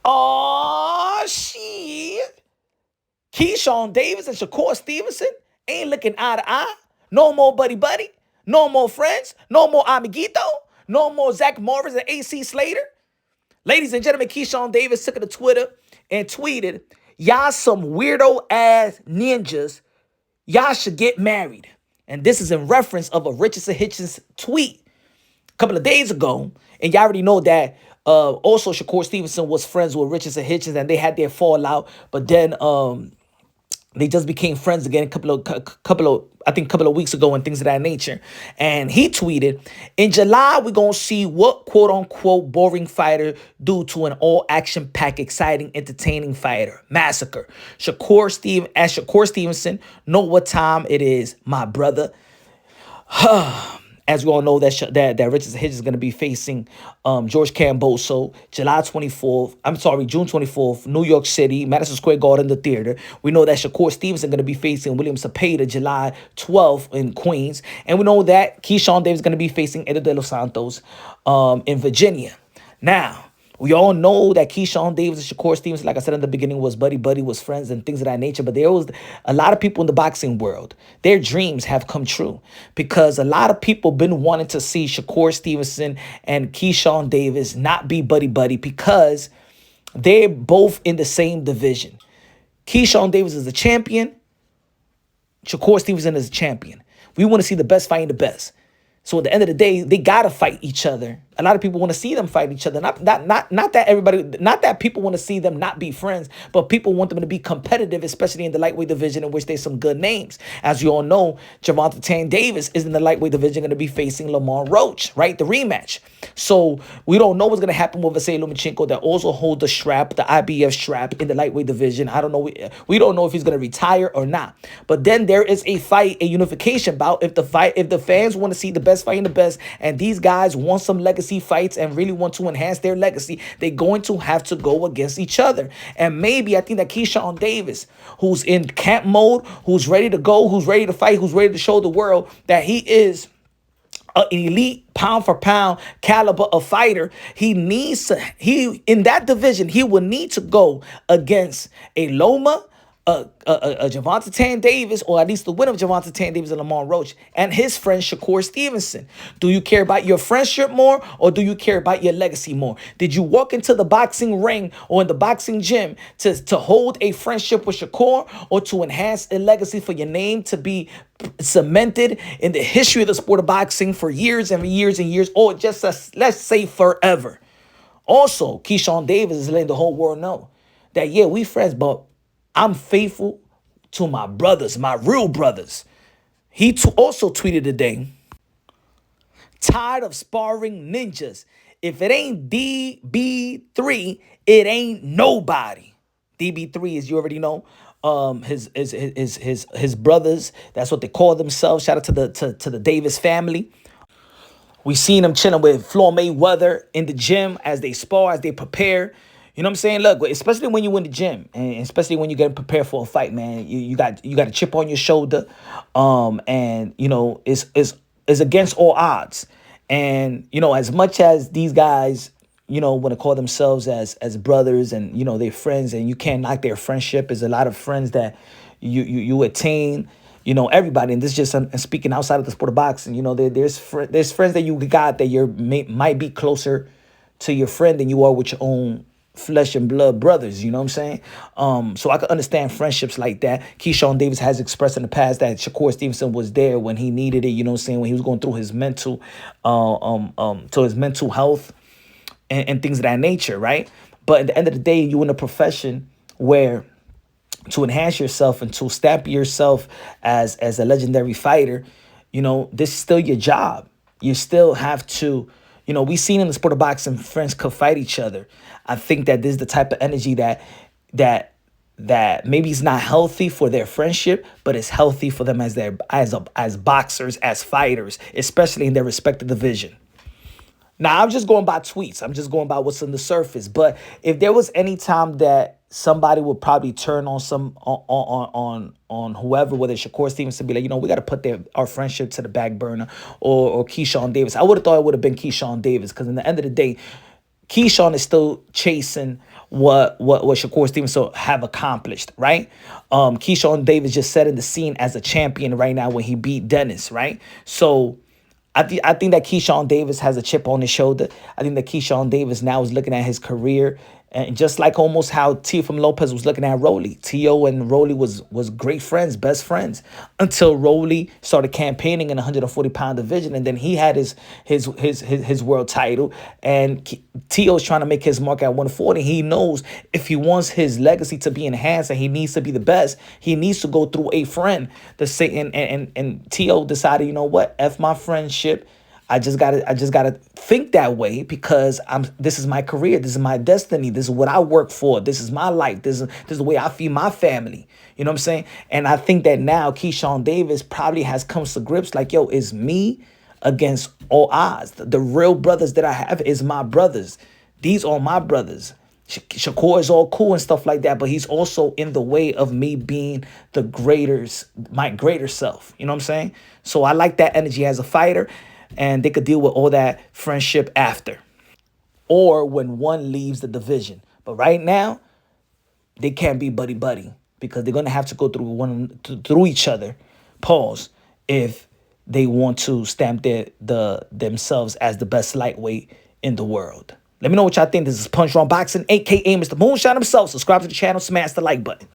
Oh, shit. Keyshawn Davis and Shakur Stevenson ain't looking eye to eye. No more buddy buddy. No more friends. No more amiguito. No more Zach Morris and AC Slater. Ladies and gentlemen, Keyshawn Davis took it to Twitter and tweeted, y'all some weirdo ass ninjas. Y'all should get married. And this is in reference of a Richardson Hitchins tweet a couple of days ago. And y'all already know that also Shakur Stevenson was friends with Richardson Hitchins and they had their fallout. But then they just became friends again a couple of weeks ago and things of that nature. And he tweeted, in July, we're going to see what quote unquote boring fighter do to an all action packed, exciting, entertaining fighter. Massacre. Shakur Stevenson, know what time it is, my brother. As we all know, that Richardson Hitchins is going to be facing George Camboso, June 24th, New York City, Madison Square Garden, the theater. We know that Shakur Stevenson is going to be facing William Cepeda July 12th in Queens. And we know that Keyshawn Davis is going to be facing Eddie De Los Santos in Virginia. Now, we all know that Keyshawn Davis and Shakur Stevenson, like I said in the beginning, was buddy, was friends and things of that nature. But there was a lot of people in the boxing world, their dreams have come true because a lot of people been wanting to see Shakur Stevenson and Keyshawn Davis not be buddy because they're both in the same division. Keyshawn Davis is a champion. Shakur Stevenson is a champion. We want to see the best fighting the best. So at the end of the day, they gotta fight each other. A lot of people want to see them fight each other. Not that people want to see them not be friends, but people want them to be competitive, especially in the lightweight division, in which there's some good names. As you all know, Gervonta Tank Davis is in the lightweight division going to be facing Lamar Roach, right? The rematch. So we don't know what's going to happen with Vasily Lomachenko that also holds the strap, the IBF strap in the lightweight division. I don't know. We don't know if he's going to retire or not. But then there is a fight, a unification bout. If the fans want to see the best fighting the best, and these guys want some legacy fights and really want to enhance their legacy, they're going to have to go against each other. And maybe I think that Keyshawn Davis, who's in camp mode, who's ready to go, who's ready to fight, who's ready to show the world that he is an elite pound for pound caliber of fighter, in that division, he will need to go against a Loma, Gervonta Tank Davis, or at least the winner of Gervonta Tank Davis and Lamar Roach, and his friend Shakur Stevenson. Do you care about your friendship more, or do you care about your legacy more? Did you walk into the boxing ring or in the boxing gym to hold a friendship with Shakur, or to enhance a legacy for your name to be cemented in the history of the sport of boxing for years and years and years, or just let's say forever? Also, Keyshawn Davis is letting the whole world know that, yeah, we friends, but I'm faithful to my brothers, my real brothers. He also tweeted today, tired of sparring ninjas. If it ain't DB3, it ain't nobody. DB3, as you already know, his brothers. That's what they call themselves. Shout out to the Davis family. We seen him chilling with Floyd Mayweather in the gym as they spar, as they prepare. You know what I'm saying? Look, especially when you in the gym, and especially when you're getting prepared for a fight, man, you got a chip on your shoulder, and you know it's against all odds. And you know, as much as these guys, you know, want to call themselves as brothers, and you know they're friends, and you can't knock their friendship. There's a lot of friends that you attain. You know, everybody, and this is just speaking outside of the sport of boxing. You know, there's friends that you got that might be closer to your friend than you are with your own flesh and blood brothers, you know what I'm saying? So I can understand friendships like that. Keyshawn Davis has expressed in the past that Shakur Stevenson was there when he needed it, you know what I'm saying, when he was going through his mental health and things of that nature, right? But at the end of the day, you're in a profession where to enhance yourself and to stamp yourself as a legendary fighter, you know, this is still your job. You still have to, you know, we seen in the sport of boxing, friends could fight each other. I think that this is the type of energy that maybe it's not healthy for their friendship, but it's healthy for them as boxers, as fighters, especially in their respective division. Now, I'm just going by tweets. I'm just going by what's on the surface. But if there was any time that somebody would probably turn on on whoever, whether it's Shakur Stevenson, be like, you know, we got to put our friendship to the back burner, or Keyshawn Davis, I would have thought it would have been Keyshawn Davis, because in the end of the day, Keyshawn is still chasing what Shakur Stevenson have accomplished, right? Keyshawn Davis just setting the scene as a champion right now when he beat Dennis, right? So I think that Keyshawn Davis has a chip on his shoulder. I think that Keyshawn Davis now is looking at his career, and just like almost how Tio from Lopez was looking at Rolly. Tio and Rolly was great friends, best friends, until Rolly started campaigning in the 140-pound division, and then he had his world title, and Tio's trying to make his mark at 140. He knows if he wants his legacy to be enhanced and he needs to be the best, he needs to go through a friend. The say and Tio decided, you know what, F my friendship. I just gotta think that way because this is my career, this is my destiny, this is what I work for, this is my life, this is the way I feed my family. You know what I'm saying? And I think that now Keyshawn Davis probably has come to grips like, yo, it's me against all odds. The real brothers that I have is my brothers. These are my brothers. Shakur is all cool and stuff like that, but he's also in the way of me being my greater self. You know what I'm saying? So I like that energy as a fighter, and they could deal with all that friendship after or when one leaves the division. But right now, they can't be buddy buddy because they're gonna have to go through each other. Pause. If they want to stamp themselves as the best lightweight in the world. Let me know what y'all think. This is Punch Wrong Boxing, aka Mr. Moonshine himself. Subscribe to the channel, smash the like button.